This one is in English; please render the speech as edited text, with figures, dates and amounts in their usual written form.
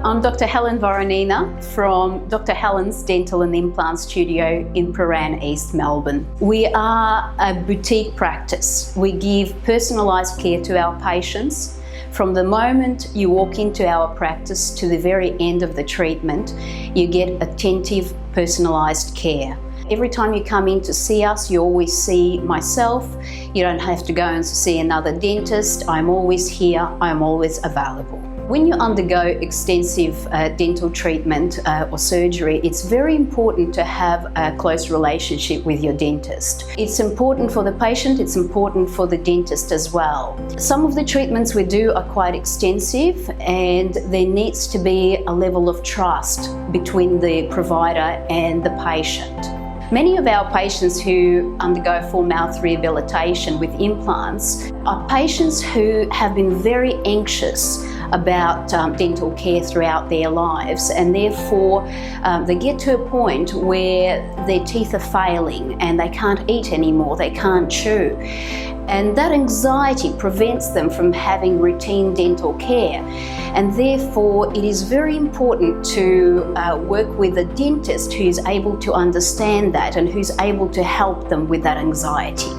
I'm Dr. Helen Voronina from Dr. Helen's Dental and Implant Studio in Prahran, East Melbourne. We are a boutique practice. We give personalised care to our patients. From the moment you walk into our practice to the very end of the treatment, you get attentive, personalised care. Every time you come in to see us, you always see myself. You don't have to go and see another dentist. I'm always here, I'm always available. When you undergo extensive dental treatment or surgery, it's very important to have a close relationship with your dentist. It's important for the patient, it's important for the dentist as well. Some of the treatments we do are quite extensive, and there needs to be a level of trust between the provider and the patient. Many of our patients who undergo full mouth rehabilitation with implants are patients who have been very anxious about dental care throughout their lives, and therefore they get to a point where their teeth are failing and they can't eat anymore, they can't chew. And that anxiety prevents them from having routine dental care. And therefore, it is very important to work with a dentist who's able to understand that and who's able to help them with that anxiety.